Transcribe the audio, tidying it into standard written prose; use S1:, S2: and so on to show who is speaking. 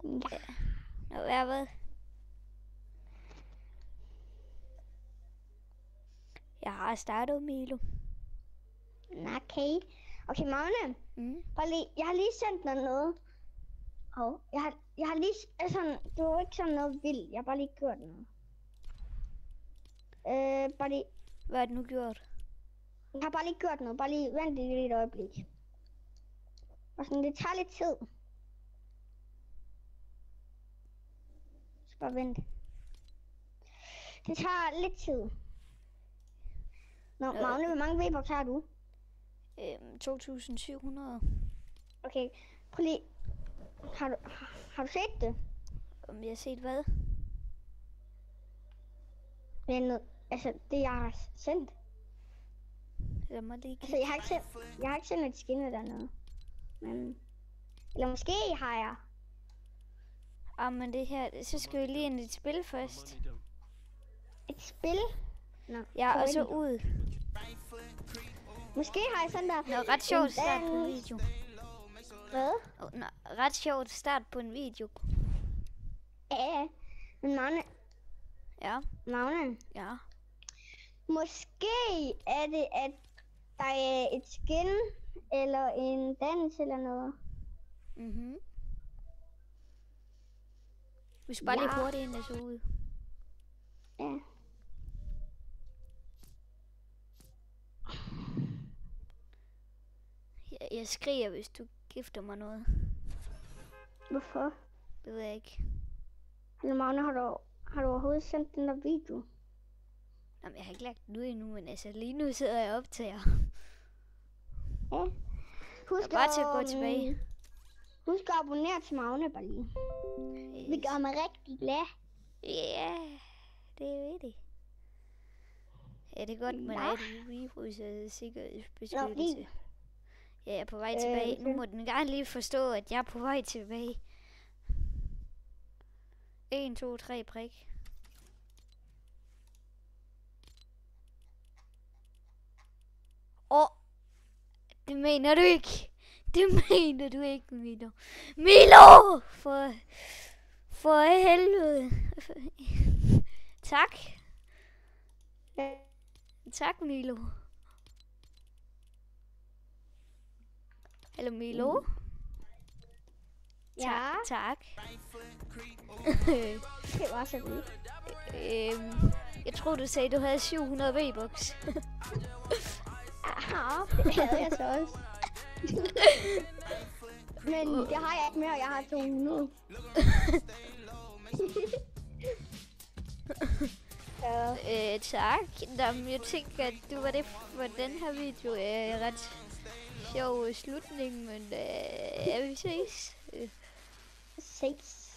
S1: Ja. Nå, hvad? Jeg har startet, Milo.
S2: Okay. Okay, Magne. Bare lige, jeg har lige sendt dig noget. Jeg har lige, altså, det var ikke sådan noget vildt. Jeg har bare lige gjort noget. Bare lige.
S1: Hvad har du nu gjort?
S2: Jeg har bare lige gjort noget. Bare lige vent lige et øjeblik. Og sådan, det tager lidt tid. Så bare vent. Det tager lidt tid. Nå, Magne, hvor mange V-Bucks har du?
S1: 2.700.
S2: Okay, prøv lige. Har du set det?
S1: Om jeg har set hvad?
S2: Altså, det jeg har sendt.
S1: Lad mig lige
S2: altså, jeg har ikke sendt et skin eller noget. Men... Eller måske har jeg.
S1: Men det her... Så skal vi lige ind i et spil først.
S2: Et spil? Nå,
S1: ja, og så ud.
S2: Måske har jeg sådan der...
S1: Nå, ret sjovt start på en video.
S2: Hvad?
S1: Nå, ret sjovt start på en video.
S2: Ja, men Magne...
S1: Ja?
S2: Magne?
S1: Ja?
S2: Måske er det, at der er et skin, eller en dans, eller noget.
S1: Vi skal bare lige hurtigt ind og så ud.
S2: Ja.
S1: Jeg skriger, hvis du gifter mig noget.
S2: Hvorfor?
S1: Det ved jeg ikke.
S2: Eller Magne, har du overhovedet sendt den der video?
S1: Jamen, jeg har ikke lagt den ud endnu, men altså lige nu sidder jeg og optager.
S2: Ja. Husk
S1: bare til at gå tilbage.
S2: Husk at abonnere til Magne, bare lige. Yes. Vi gør mig rigtig glad.
S1: Ja, det er det. Ja, det er godt, man er et virus og sikkerhedsbeskyttelse. Ja, jeg er på vej tilbage. Nu må den gerne lige forstå, at jeg er på vej tilbage. 1, 2, 3 prik. Det mener du ikke. Det mener du ikke, Milo. Milo! For helvede. Tak. Tak, Milo. Hallo, Milo.
S2: Ja.
S1: Tak.
S2: Det var så vildt.
S1: Jeg tror du sagde, du havde 700 V-Bucks.
S2: Ja, det havde jeg så også. Men det har jeg ikke mere, jeg har 200.
S1: Tak. Jeg tænker, at du var det for den her video. Ret sjov slutning, men vi ses.
S2: Ses.